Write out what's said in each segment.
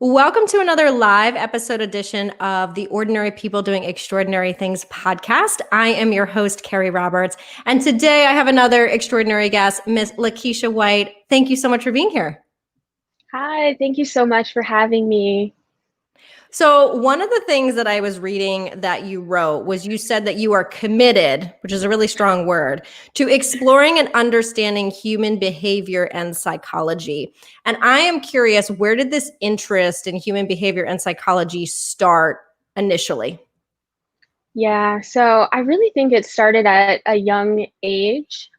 Welcome to another live episode edition of the Ordinary People Doing Extraordinary Things podcast. I am your host, Carrie Roberts, and today I have another extraordinary guest, Miss Lakisha White. Thank you so much for being here. Hi, thank you so much for having me. So one of the things that I was reading that you wrote was you said that you are committed, which is a really strong word, to exploring and understanding human behavior and psychology. And I am curious, where did this interest in human behavior and psychology start initially? Yeah, so I really think it started at a young age.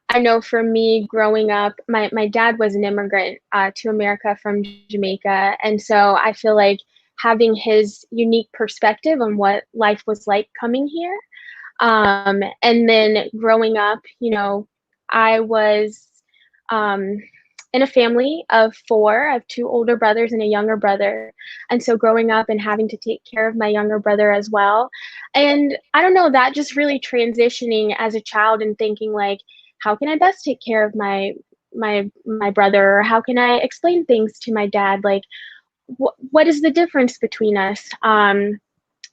I know for me growing up, my dad was an immigrant to America from Jamaica. And so I feel like having his unique perspective on what life was like coming here. And then growing up, I was um, in a family of four. I have two older brothers and a younger brother. And so growing up and having to take care of my younger brother as well. And I don't know, that just really transitioning as a child and thinking like, how can I best take care of my brother? Or how can I explain things to my dad? Like, what is the difference between us? And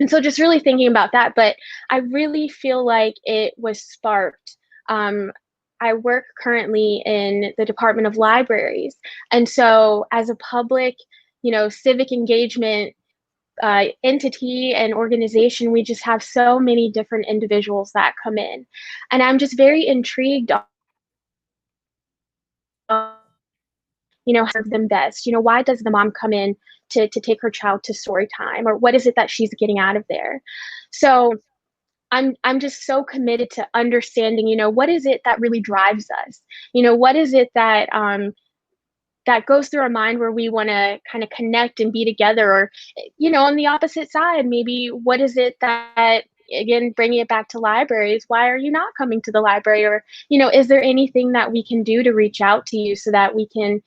so just really thinking about that, but I really feel like it was sparked. Um, I work currently in the Department of Libraries. And so as a public, civic engagement entity and organization, we just have so many different individuals that come in. And I'm just very intrigued on, serve them best. Why does the mom come in to take her child to story time? Or what is it that she's getting out of there? So I'm just so committed to understanding, what is it that really drives us? What is it that that goes through our mind where we want to kind of connect and be together? Or, on the opposite side, maybe what is it that, again, bringing it back to libraries, why are you not coming to the library? Or, is there anything that we can do to reach out to you so that we can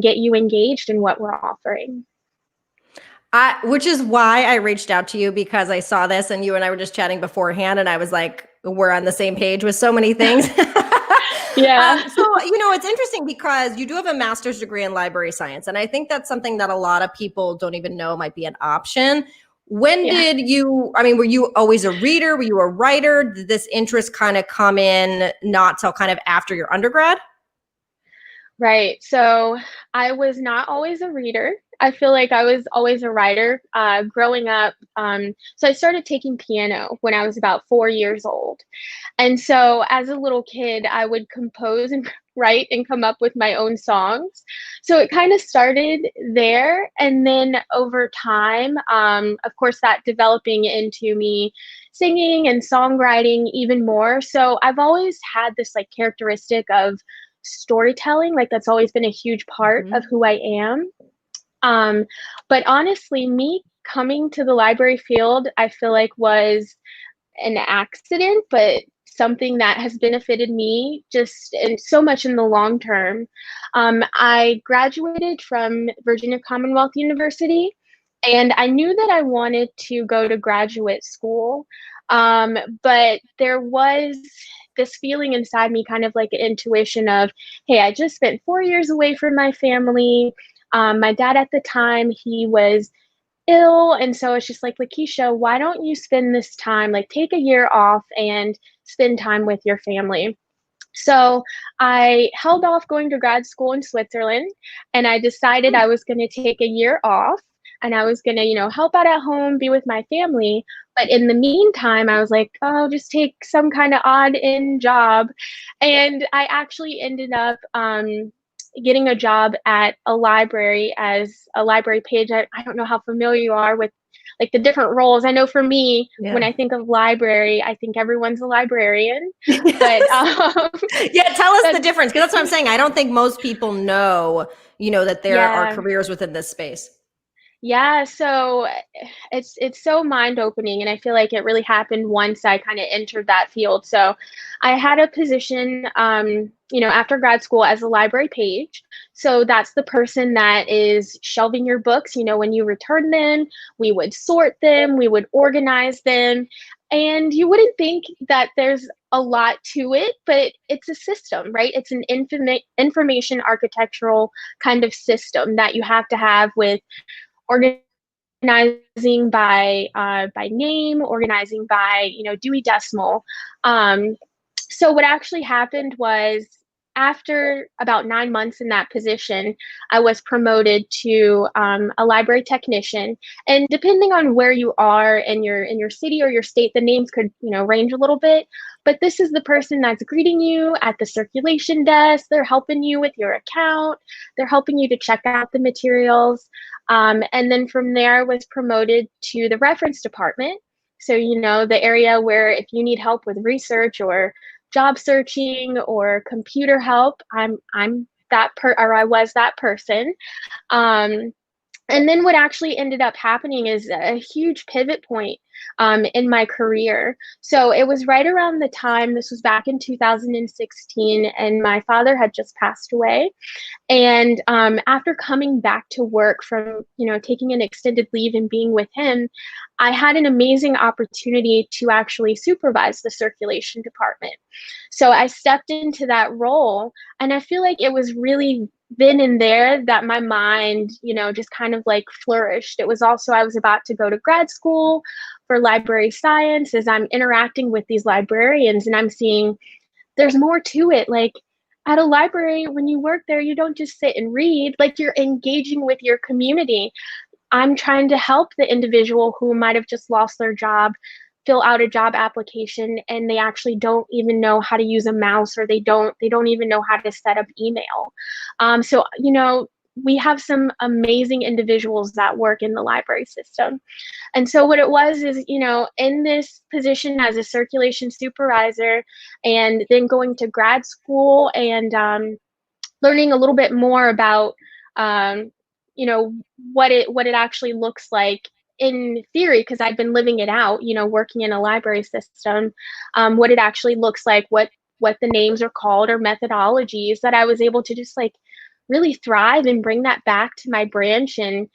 get you engaged in what we're offering? Which is why I reached out to you, because I saw this and you and I were just chatting beforehand and I was like, we're on the same page with so many things. Yeah. It's interesting because you do have a master's degree in library science. And I think that's something that a lot of people don't even know might be an option. When Yeah. were you always a reader? Were you a writer? Did this interest kind of come in not till kind of after your undergrad? Right. So I was not always a reader. I feel like I was always a writer growing up. So I started taking piano when I was about 4 years old. And so as a little kid, I would compose and write and come up with my own songs. So it kind of started there. And then over time, of course, that developing into me singing and songwriting even more. So I've always had this like characteristic of storytelling. Like that's always been a huge part of who I am. But honestly, me coming to the library field, I feel like was an accident, but something that has benefited me just in so much in the long term. I graduated from Virginia Commonwealth University, and I knew that I wanted to go to graduate school. But there was this feeling inside me, kind of like an intuition of, hey, I just spent 4 years away from my family. My dad at the time, he was ill. And so it's just like, Lakisha, why don't you spend this time, like take a year off and spend time with your family? So I held off going to grad school in Switzerland, and I decided I was going to take a year off and I was going to, help out at home, be with my family. But in the meantime, I was like, oh, just take some kind of odd end job. And I actually ended up getting a job at a library as a library page. I don't know how familiar you are with like the different roles. I know for me, when I think of library, I think everyone's a librarian. But yeah, tell us the difference, because that's what I'm saying. I don't think most people know, that there are careers within this space. Yeah, so it's so mind-opening, and I feel like it really happened once I kind of entered that field. So I had a position, after grad school as a library page. So that's the person that is shelving your books. When you return them, we would sort them, we would organize them. And you wouldn't think that there's a lot to it, but it's a system, right? It's an information architectural kind of system that you have to have with organizing by name, organizing by Dewey Decimal. Um, so what actually happened was after about 9 months in that position, I was promoted to a library technician. And depending on where you are in your city or your state, the names could range a little bit. But this is the person that's greeting you at the circulation desk. They're helping you with your account. They're helping you to check out the materials. And then from there, I was promoted to the reference department. So, the area where if you need help with research or job searching or computer help, I'm or I was that person. Um, and then what actually ended up happening is a huge pivot point in my career. So it was right around the time, this was back in 2016, and my father had just passed away. And after coming back to work from, taking an extended leave and being with him, I had an amazing opportunity to actually supervise the circulation department. So I stepped into that role, and I feel like it was really then and there that my mind, just kind of like flourished. It was also, I was about to go to grad school for library science as I'm interacting with these librarians and I'm seeing there's more to it. Like at a library, when you work there, you don't just sit and read, like you're engaging with your community. I'm trying to help the individual who might have just lost their job fill out a job application and they actually don't even know how to use a mouse, or they don't even know how to set up email. So we have some amazing individuals that work in the library system. And so what it was is, in this position as a circulation supervisor and then going to grad school and learning a little bit more about, um, what it actually looks like in theory, because I've been living it out, working in a library system, what it actually looks like, what the names are called or methodologies, that I was able to just like really thrive and bring that back to my branch and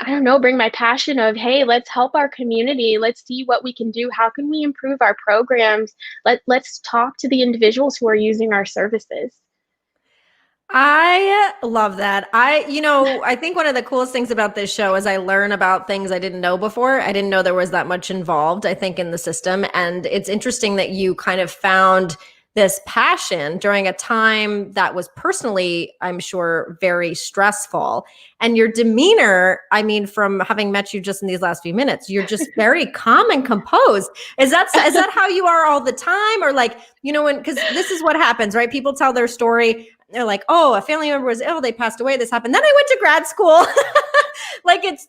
I don't know, bring my passion of, hey, let's help our community. Let's see what we can do. How can we improve our programs? Let's talk to the individuals who are using our services. I love that. I think one of the coolest things about this show is I learn about things I didn't know before. I didn't know there was that much involved, I think, in the system. And it's interesting that you kind of found this passion during a time that was personally, I'm sure, very stressful. And your demeanor, I mean, from having met you just in these last few minutes, you're just very calm and composed. Is that how you are all the time? Or like, because this is what happens, right? People tell their story. They're like, oh, a family member was ill, they passed away, this happened. Then I went to grad school. Like it's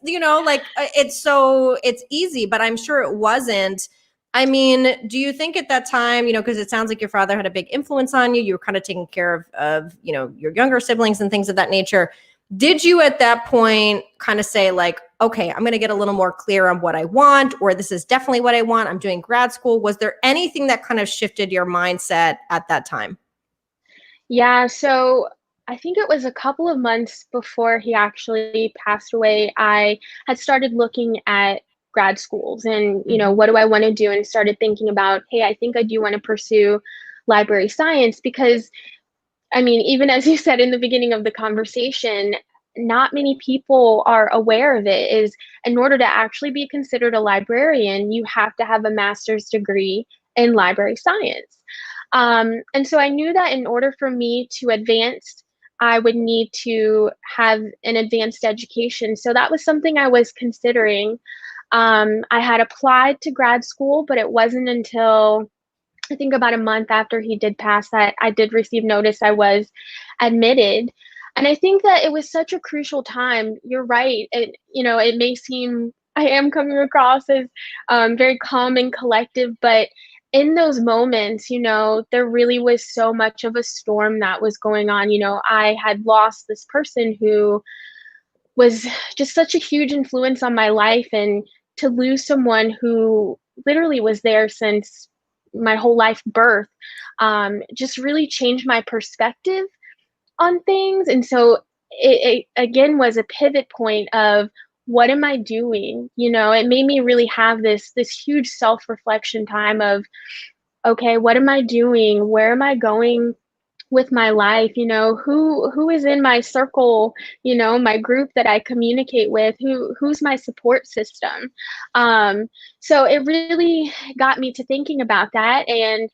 easy, but I'm sure it wasn't. I mean, do you think at that time, because it sounds like your father had a big influence on you, you were kind of taking care of your younger siblings and things of that nature. Did you at that point kind of say like, okay, I'm going to get a little more clear on what I want, or this is definitely what I want, I'm doing grad school? Was there anything that kind of shifted your mindset at that time? Yeah, so I think it was a couple of months before he actually passed away, I had started looking at grad schools and, what do I want to do? And started thinking about, hey, I think I do want to pursue library science because, I mean, even as you said in the beginning of the conversation, not many people are aware of it. Is in order to actually be considered a librarian, you have to have a master's degree in library science. And so I knew that in order for me to advance, I would need to have an advanced education. So that was something I was considering. I had applied to grad school, but it wasn't until I think about a month after he did pass that I did receive notice I was admitted. And I think that it was such a crucial time. You're right. It may seem I am coming across as very calm and collective, but in those moments, there really was so much of a storm that was going on. I had lost this person who was just such a huge influence on my life, and to lose someone who literally was there since my whole life birth just really changed my perspective on things. And so it again was a pivot point of what am I doing? It made me really have this huge self-reflection time of, okay, what am I doing? Where am I going with my life? Who is in my circle, my group that I communicate with, who's my support system. um so it really got me to thinking about that. And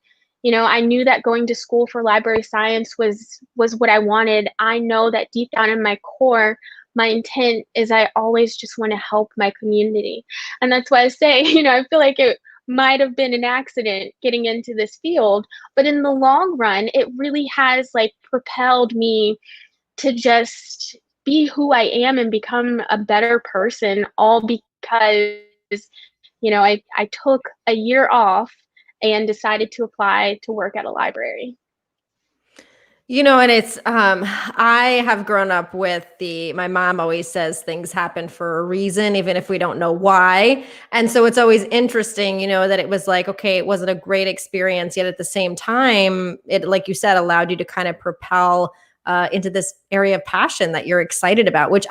I knew that going to school for library science was what I wanted. I know that deep down in my core, my intent is I always just want to help my community. And that's why I say, I feel like it might have been an accident getting into this field, but in the long run, it really has like propelled me to just be who I am and become a better person, all because, I took a year off and decided to apply to work at a library. And it's I have grown up with my mom always says things happen for a reason, even if we don't know why. And so it's always interesting, that it was like, okay, it wasn't a great experience, yet at the same time, it, like you said, allowed you to kind of propel into this area of passion that you're excited about, which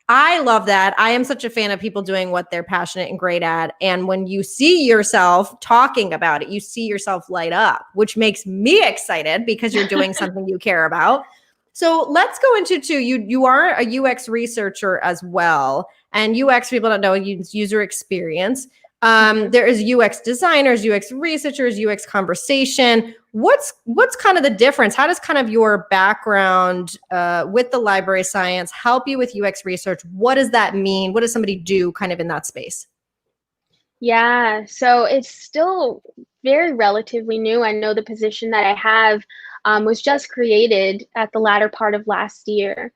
I love that. I am such a fan of people doing what they're passionate and great at. And when you see yourself talking about it, you see yourself light up, which makes me excited because you're doing something you care about. So let's go into too. You are a UX researcher as well. And UX, people don't know, user experience. Mhm. There is UX designers, UX researchers, UX conversation. What's kind of the difference? How does kind of your background with the library science help you with UX research? What does that mean? What does somebody do kind of in that space? Yeah, so it's still very relatively new. I know the position that I have was just created at the latter part of last year.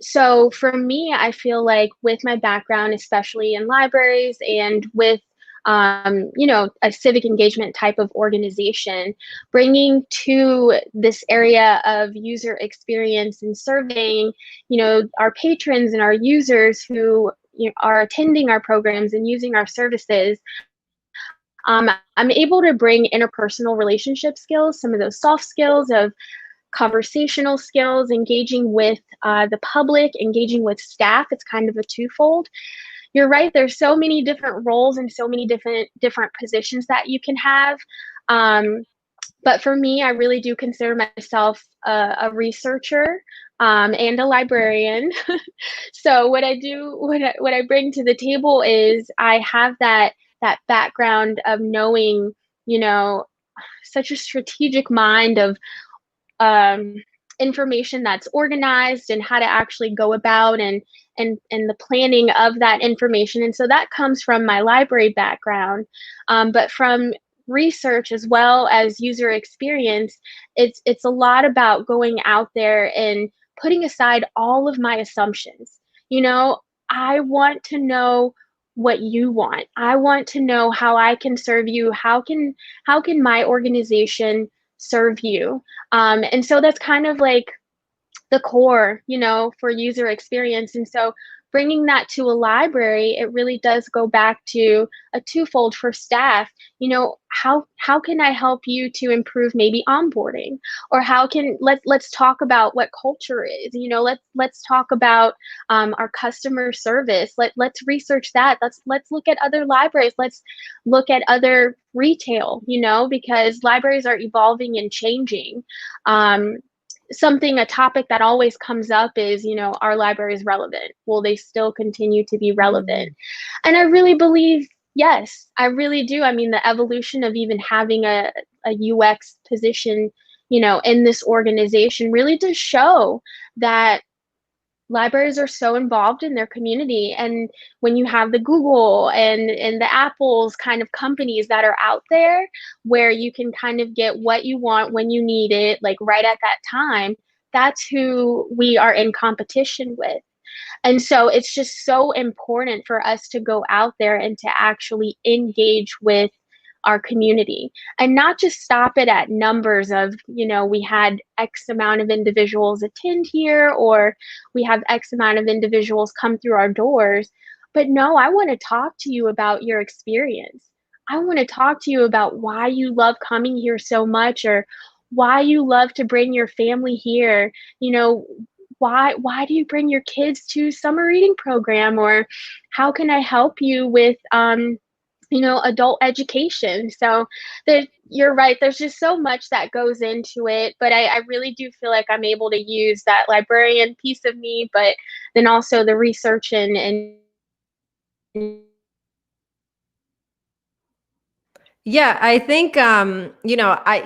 So for me, I feel like with my background, especially in libraries and with a civic engagement type of organization, bringing to this area of user experience and surveying, our patrons and our users who are attending our programs and using our services. I'm able to bring interpersonal relationship skills, some of those soft skills of conversational skills, engaging with the public, engaging with staff. It's kind of a twofold. You're right. There's so many different roles and so many different positions that you can have. Um, but for me, I really do consider myself a researcher and a librarian. So what I do, what I bring to the table is I have that background of knowing, you know, such a strategic mind of um, information that's organized and how to actually go about and the planning of that information. And so that comes from my library background, but from research as well as user experience, it's a lot about going out there and putting aside all of my assumptions. You know, I want to know what you want. I want to know how I can serve you. How can my organization serve you? And so that's kind of like the core, for user experience. And so bringing that to a library, it really does go back to a twofold for staff. How can I help you to improve maybe onboarding, or how can let's talk about what culture is. Let's talk about our customer service. Let's research that. Let's look at other libraries. Let's look at other retail. Because libraries are evolving and changing. Um, a topic that always comes up is, our library is relevant. Will they still continue to be relevant? Mm. And I really believe, yes, I really do. I mean, the evolution of even having a UX position, in this organization really does show that libraries are so involved in their community. And when you have the Google and the Apples kind of companies that are out there, where you can kind of get what you want when you need it, like right at that time, that's who we are in competition with. And so it's just so important for us to go out there and to actually engage with our community and not just stop it at numbers of, we had X amount of individuals attend here, or we have X amount of individuals come through our doors. But no, I want to talk to you about your experience. I want to talk to you about why you love coming here so much, or why you love to bring your family here. why do you bring your kids to summer reading program? Or how can I help you with adult education? So you're right. There's just so much that goes into it, but I really do feel like I'm able to use that librarian piece of me, but then also the research and Yeah, I think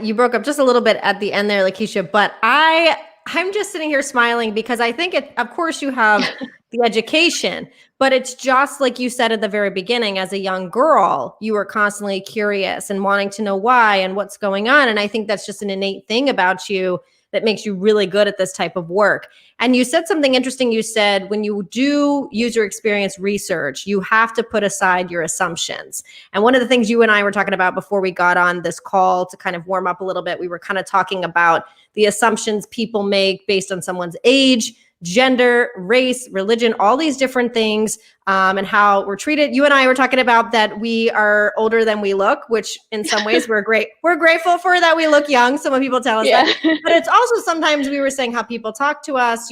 you broke up just a little bit at the end there, Lakeisha, but I'm just sitting here smiling because I think of course you have the education, but it's just like you said at the very beginning, as a young girl, you were constantly curious and wanting to know why and what's going on. And I think that's just an innate thing about you that makes you really good at this type of work. And you said something interesting. You said when you do user experience research, you have to put aside your assumptions. And one of the things you and I were talking about before we got on this call to kind of warm up a little bit, we were kind of talking about the assumptions people make based on someone's age, gender, race, religion, all these different things, and how we're treated. You and I were talking about that we are older than we look, which in some ways we're grateful for that we look young. Some people tell us yeah. that, but it's also sometimes we were saying how people talk to us,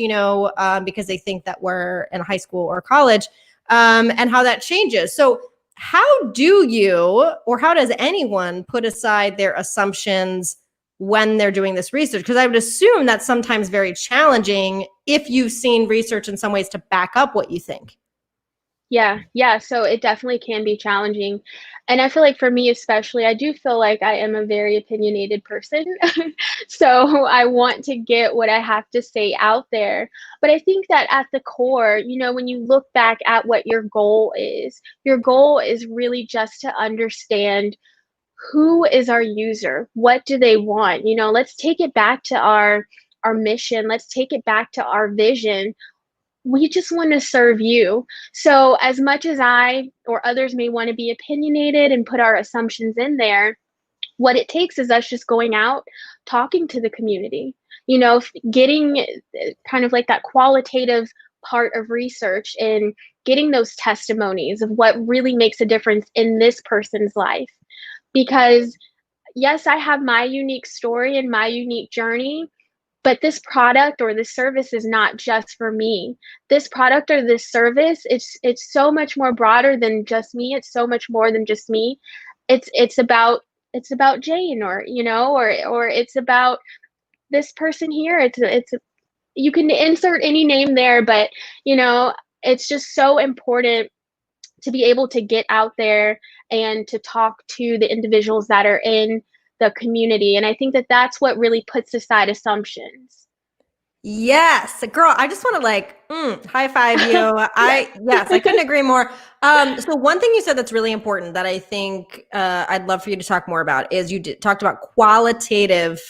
because they think that we're in high school or college, and how that changes. So how do you, or how does anyone put aside their assumptions when they're doing this research? Because I would assume that's sometimes very challenging if you've seen research in some ways to back up what you think. Yeah. So it definitely can be challenging. And I feel like for me, especially, I do feel like I am a very opinionated person. So I want to get what I have to say out there. But I think that at the core, when you look back at what your goal is really just to understand who is our user? What do they want? Let's take it back to our mission. Let's take it back to our vision. We just want to serve you. So as much as I or others may want to be opinionated and put our assumptions in there, what it takes is us just going out, talking to the community, getting kind of like that qualitative part of research and getting those testimonies of what really makes a difference in this person's life. Because yes, I have my unique story and my unique journey, but this product or this service is not just for me. This product or this service, it's so much more broader than just me. It's so much more than just me. It's about Jane, or it's about this person here. It's you can insert any name there, but it's just so important to be able to get out there and to talk to the individuals that are in the community. And I think that that's what really puts aside assumptions. Yes, girl, I just want to high five you. Yes. Yes, I couldn't agree more. So one thing you said that's really important that I think I'd love for you to talk more about is talked about qualitative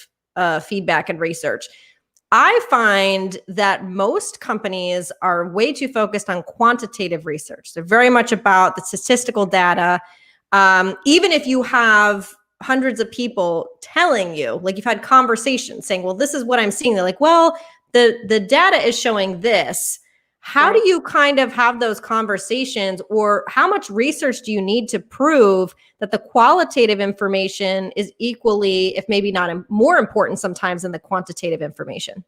feedback and research. I find that most companies are way too focused on quantitative research. They're very much about the statistical data. Even if you have hundreds of people telling you, like you've had conversations saying, well, this is what I'm seeing. They're like, well, the data is showing this. How Right. do you kind of have those conversations, or how much research do you need to prove that the qualitative information is equally, if maybe not more important sometimes than the quantitative information?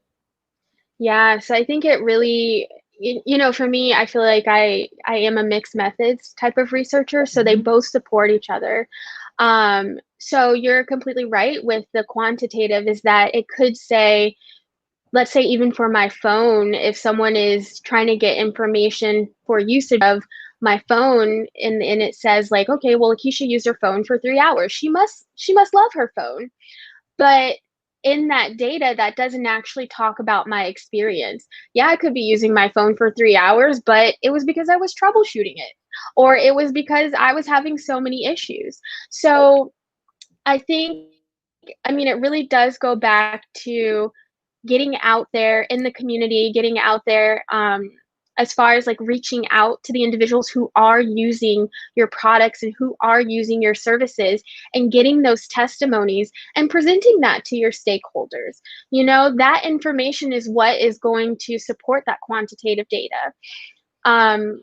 Yeah, so I think it really, for me, I feel like I am a mixed methods type of researcher, so they Mhm. both support each other. So you're completely right with the quantitative is that it could say, let's say even for my phone, if someone is trying to get information for usage of my phone and it says like, okay, well, Lakeisha used her phone for 3 hours. She must love her phone. But in that data, that doesn't actually talk about my experience. Yeah, I could be using my phone for 3 hours, but it was because I was troubleshooting it, or it was because I was having so many issues. So I think, I mean, it really does go back to getting out there in the community, getting out there, as far as like reaching out to the individuals who are using your products and who are using your services and getting those testimonies and presenting that to your stakeholders. That information is what is going to support that quantitative data. Um,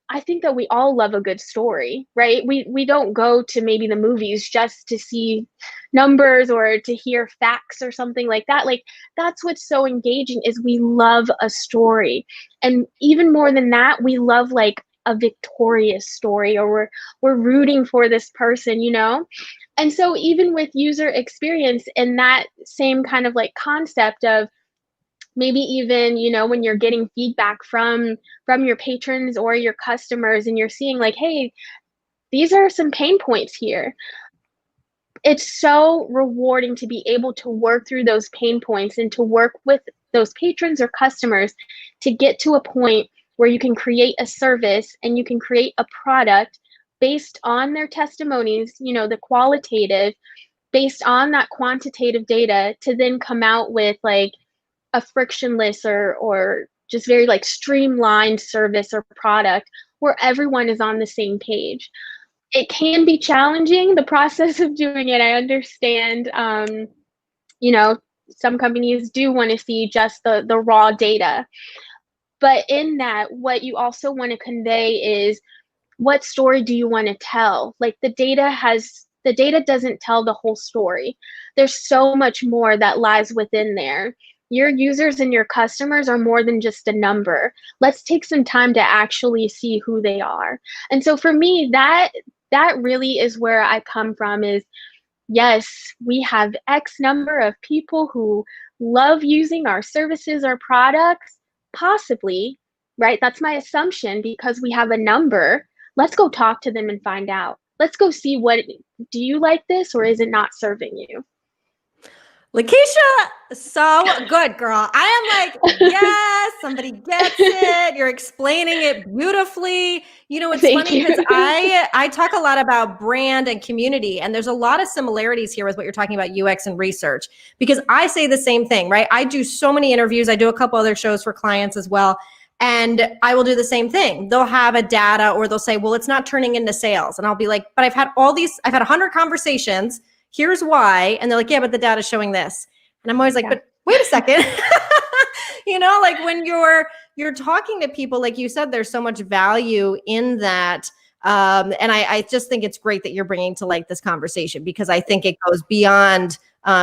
I think that we all love a good story, right? We don't go to maybe the movies just to see numbers or to hear facts or something like that. Like that's what's so engaging is we love a story. And even more than that, we love like a victorious story, or we're rooting for this person, you know? And so even with user experience and that same kind of like concept of maybe even, you know, when you're getting feedback from your patrons or your customers and you're seeing like, hey, these are some pain points here. It's so rewarding to be able to work through those pain points and to work with those patrons or customers to get to a point where you can create a service and you can create a product based on their testimonies, you know, the qualitative, based on that quantitative data to then come out with like a frictionless or just very like streamlined service or product where everyone is on the same page. It can be challenging, the process of doing it. I understand, you know, some companies do want to see just the raw data. But in that, what you also want to convey is what story do you want to tell? Like the data doesn't tell the whole story. There's so much more that lies within there. Your users and your customers are more than just a number. Let's take some time to actually see who they are. And so for me, that really is where I come from is yes, we have X number of people who love using our services or products, possibly, right? That's my assumption because we have a number. Let's go talk to them and find out. Let's go see do you like this or is it not serving you? Lakeisha, so good, girl. I am like, yes, somebody gets it. You're explaining it beautifully. You know, it's Thank funny you. because I talk a lot about brand and community, and there's a lot of similarities here with what you're talking about UX and research, because I say the same thing, right? I do so many interviews. I do a couple other shows for clients as well. And I will do the same thing. They'll have a data or they'll say, well, it's not turning into sales. And I'll be like, but I've had 100 conversations. Here's why. And they're like, yeah, but the data's showing this. And I'm always like, Yeah. but wait a second. You know, like when you're talking to people, like you said, there's so much value in that. And I just think it's great that you're bringing to like this conversation, because I think it goes beyond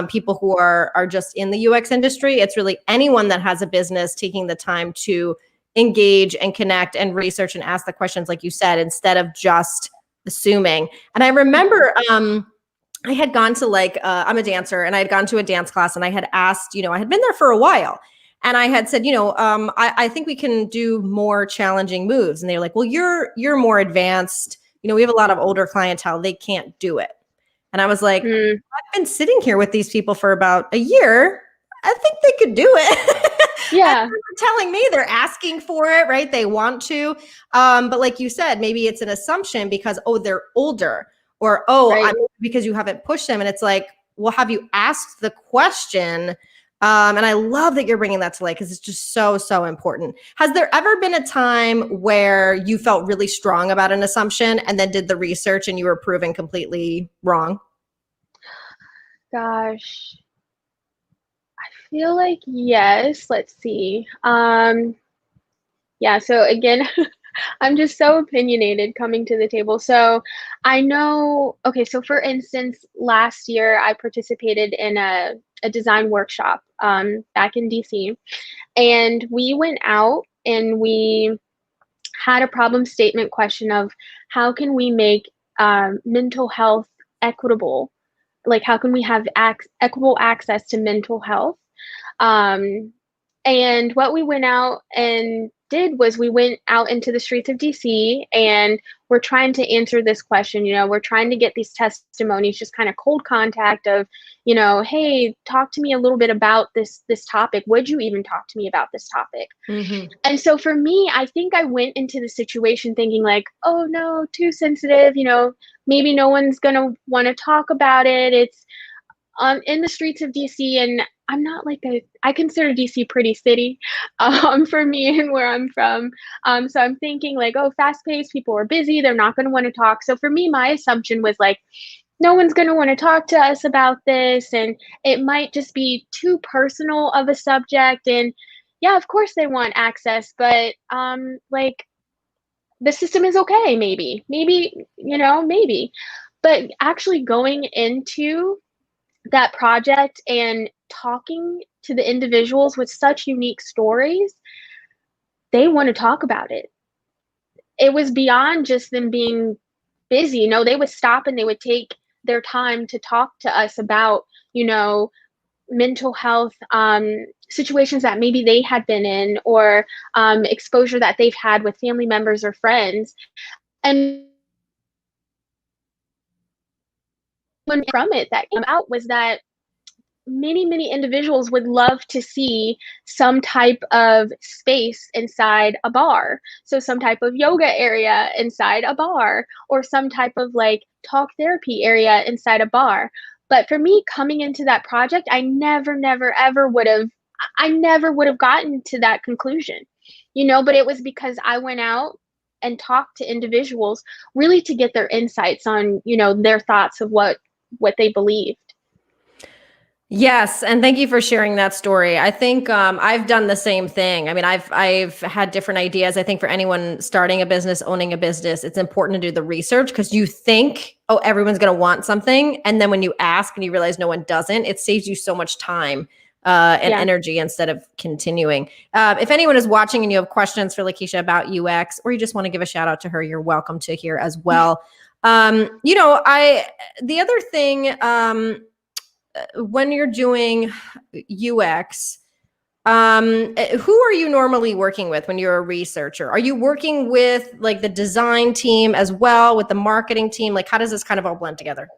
people who are just in the UX industry. It's really anyone that has a business taking the time to engage and connect and research and ask the questions, like you said, instead of just assuming. And I remember I had gone to I'm a dancer, and I had gone to a dance class, and I had asked, I had been there for a while, and I had said, I think we can do more challenging moves. And they were like, well, you're more advanced. We have a lot of older clientele. They can't do it. And I was like, I've been sitting here with these people for about a year. I think they could do it. Yeah. And they're telling me they're asking for it, right? They want to. But like you said, maybe it's an assumption because, they're older, or, Right. because you haven't pushed them. And it's like, well, have you asked the question? And I love that you're bringing that to light, because it's just so, so important. Has there ever been a time where you felt really strong about an assumption and then did the research and you were proven completely wrong? Gosh. I feel like yes. Let's see. Yeah, so again, I'm just so opinionated coming to the table. So I know, okay, so for instance, last year I participated in a design workshop back in DC, and we went out and we had a problem statement question of how can we make mental health equitable? Like, how can we have equitable access to mental health? Um, and what we went out and did was we went out into the streets of DC and we're trying to answer this question. We're trying to get these testimonies, just kind of cold contact of, hey, talk to me a little bit about this topic. Would you even talk to me about this topic? Mm-hmm. And so for me, I think I went into the situation thinking like, oh no, too sensitive, maybe no one's gonna want to talk about it. It's in the streets of DC, and I'm not I consider DC pretty city, for me and where I'm from. So I'm thinking like, oh, fast paced, people are busy, they're not going to want to talk. So for me, my assumption was like, no one's going to want to talk to us about this, and it might just be too personal of a subject. And yeah, of course they want access, but like the system is okay, maybe. But actually going into that project and talking to the individuals with such unique stories, they want to talk about it. It was beyond just them being busy. They would stop and they would take their time to talk to us about, mental health situations that maybe they had been in, or exposure that they've had with family members or friends. And one from it that came out was that many individuals would love to see some type of space inside a bar. So some type of yoga area inside a bar, or some type of like talk therapy area inside a bar. But for me, coming into that project, I never ever would have, I never would have gotten to that conclusion, but it was because I went out and talked to individuals really to get their insights on, their thoughts of what they believed. Yes, and thank you for sharing that story. I think I've done the same thing. I mean, I've had different ideas. I think for anyone starting a business, owning a business, it's important to do the research, because you think, oh, everyone's going to want something, and then when you ask and you realize no one doesn't, it saves you so much time and Yeah. energy instead of continuing. If anyone is watching and you have questions for Lakisha about UX, or you just want to give a shout out to her, you're welcome to here as well. The other thing. When you're doing UX, who are you normally working with when you're a researcher? Are you working with like the design team as well, with the marketing team? Like, how does this kind of all blend together?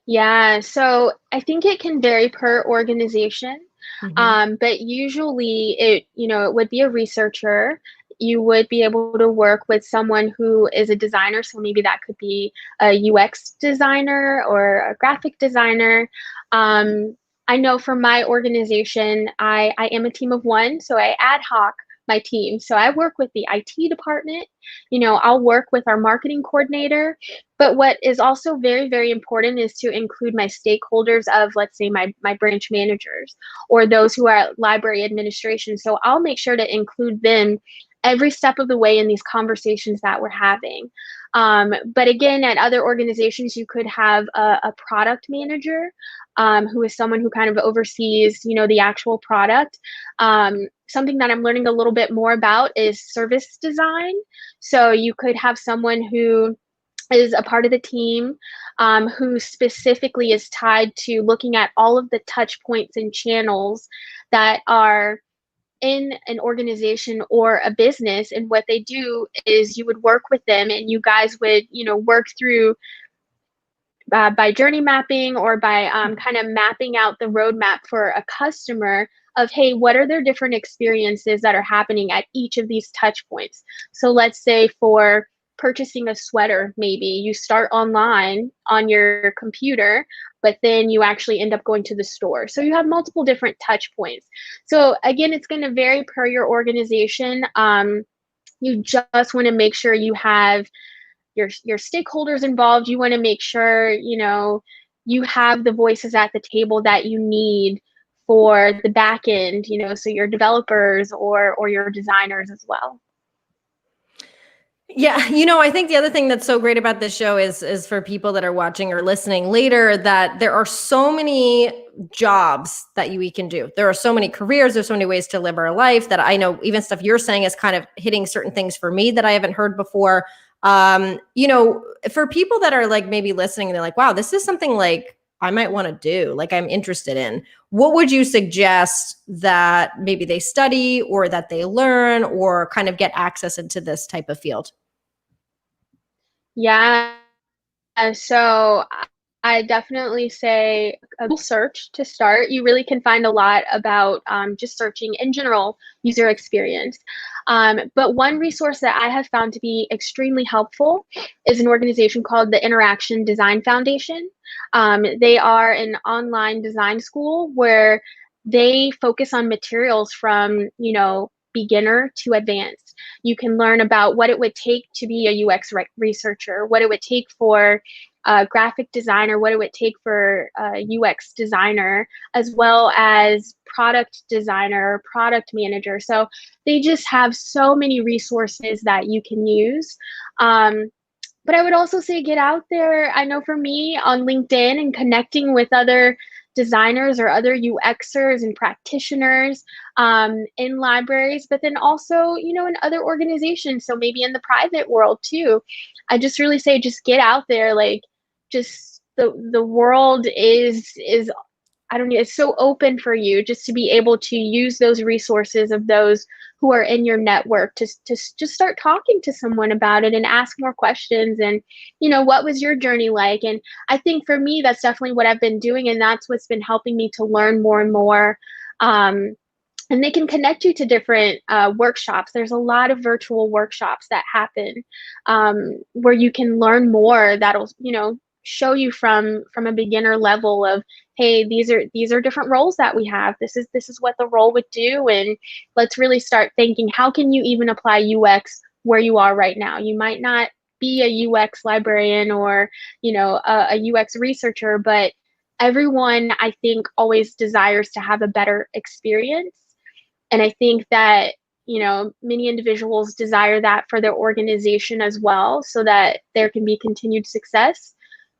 Yeah, so I think it can vary per organization. Mhm. But usually it would be a researcher. You would be able to work with someone who is a designer. So maybe that could be a UX designer or a graphic designer. Um, I know for my organization, I am a team of one, so I ad hoc my team. So I work with the IT department. I'll work with our marketing coordinator. But what is also very important is to include my stakeholders of, let's say, my branch managers, or those who are at library administration. So I'll make sure to include them every step of the way in these conversations that we're having. But again, at other organizations, you could have a product manager, who is someone who kind of oversees, the actual product. Something that I'm learning a little bit more about is service design. So you could have someone who is a part of the team, who specifically is tied to looking at all of the touch points and channels that are in an organization or a business. And what they do is you would work with them, and you guys would, work through, by journey mapping, or by kind of mapping out the roadmap for a customer of, hey, what are their different experiences that are happening at each of these touch points. So let's say for purchasing a sweater, maybe you start online on your computer, but then you actually end up going to the store. So you have multiple different touch points. So again, it's going to vary per your organization. You just want to make sure you have your stakeholders involved. You want to make sure, you have the voices at the table that you need for the back end, so your developers or your designers as well. Yeah, I think the other thing that's so great about this show is for people that are watching or listening later, that there are so many jobs that we can do. There are so many careers, there's so many ways to live our life, that I know even stuff you're saying is kind of hitting certain things for me that I haven't heard before. For people that are like maybe listening and they're like, wow, this is something like I might want to do, like I'm interested in. What would you suggest that maybe they study, or that they learn, or kind of get access into this type of field? Yeah. So I definitely say a Google search to start. You really can find a lot about, just searching in general user experience. But one resource that I have found to be extremely helpful is an organization called the Interaction Design Foundation. They are an online design school where they focus on materials from, beginner to advanced. You can learn about what it would take to be a UX researcher, what it would take for graphic designer, what it would take for a UX designer, as well as product designer, product manager. So they just have so many resources that you can use. But I would also say get out there. I know for me on LinkedIn and connecting with other designers or other UXers and practitioners in libraries, but then also, in other organizations. So maybe in the private world too. I just really say just get out there. Like just the world is I don't know, it's so open for you just to be able to use those resources of those who are in your network to just start talking to someone about it and ask more questions and, what was your journey like? And I think for me, that's definitely what I've been doing. And that's what's been helping me to learn more and more. And they can connect you to different workshops. There's a lot of virtual workshops that happen where you can learn more that'll, show you from a beginner level of, hey, these are different roles that we have. This is what the role would do, and let's really start thinking, how can you even apply UX where you are right now? You might not be a UX librarian or a UX researcher, but everyone, I think, always desires to have a better experience. And I think that many individuals desire that for their organization as well, so that there can be continued success.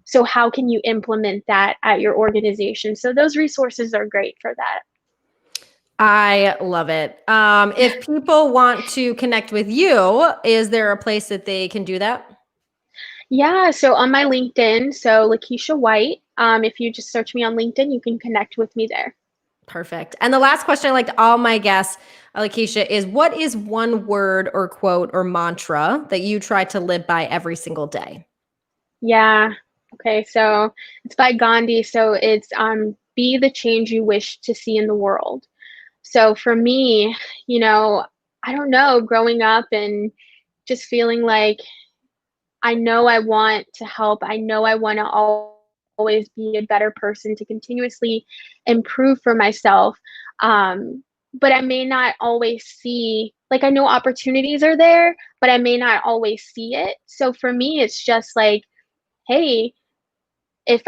So how can you implement that at your organization? So those resources are great for that. I love it. If people want to connect with you, is there a place that they can do that? Yeah, so on my LinkedIn, so Lakisha White, if you just search me on LinkedIn, you can connect with me there. Perfect. And the last question I like to all my guests, Lakisha, is what is one word or quote or mantra that you try to live by every single day? Yeah. Okay, so it's by Gandhi. So it's be the change you wish to see in the world. So for me, I don't know, growing up and just feeling like I know I want to help. I know I want to always be a better person to continuously improve for myself. But I may not always see, like, I know opportunities are there, but I may not always see it. So for me, it's just like, hey, if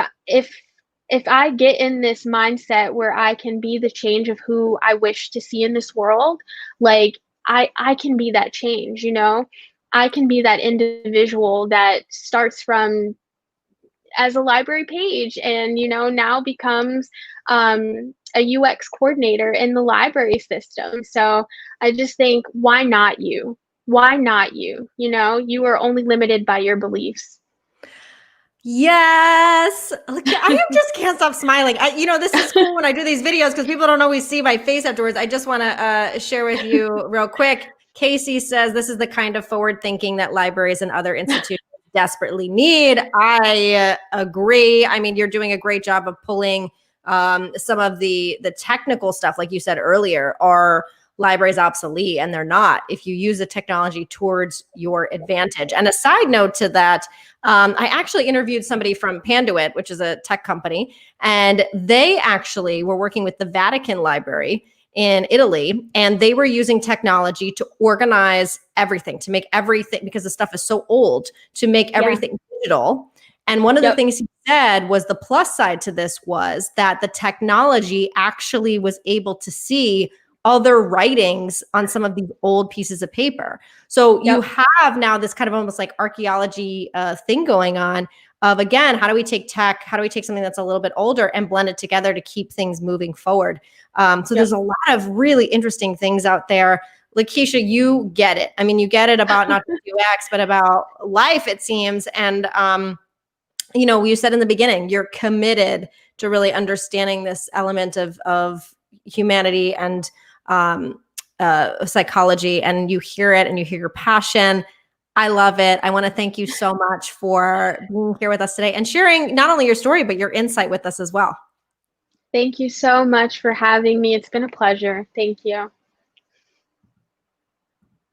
if I get in this mindset where I can be the change of who I wish to see in this world, like I can be that change, I can be that individual that starts from as a library page and now becomes a UX coordinator in the library system. So I just think, why not you? Why not you? You are only limited by your beliefs. Yes. Look, just can't stop smiling. This is cool when I do these videos because people don't always see my face afterwards. I just want to share with you real quick. Casey says this is the kind of forward thinking that libraries and other institutions desperately need. I agree. I mean, you're doing a great job of pulling some of the technical stuff, like you said earlier, are libraries obsolete, and they're not if you use the technology towards your advantage. And a side note to that, I actually interviewed somebody from Panduit, which is a tech company, and they actually were working with the Vatican Library in Italy, and they were using technology to organize everything, to make everything, because the stuff is so old, to make everything digital. And one of the things he said was the plus side to this was that the technology actually was able to see other writings on some of these old pieces of paper. So you have now this kind of almost like archaeology thing going on of, again, how do we take tech, how do we take something that's a little bit older and blend it together to keep things moving forward? So there's a lot of really interesting things out there. Lakisha, you get it. I mean, you get it about not just UX, but about life, it seems. And, you said in the beginning, you're committed to really understanding this element of humanity and psychology, and you hear it and you hear your passion. I love it. I want to thank you so much for being here with us today and sharing not only your story, but your insight with us as well. Thank you so much for having me. It's been a pleasure. Thank you.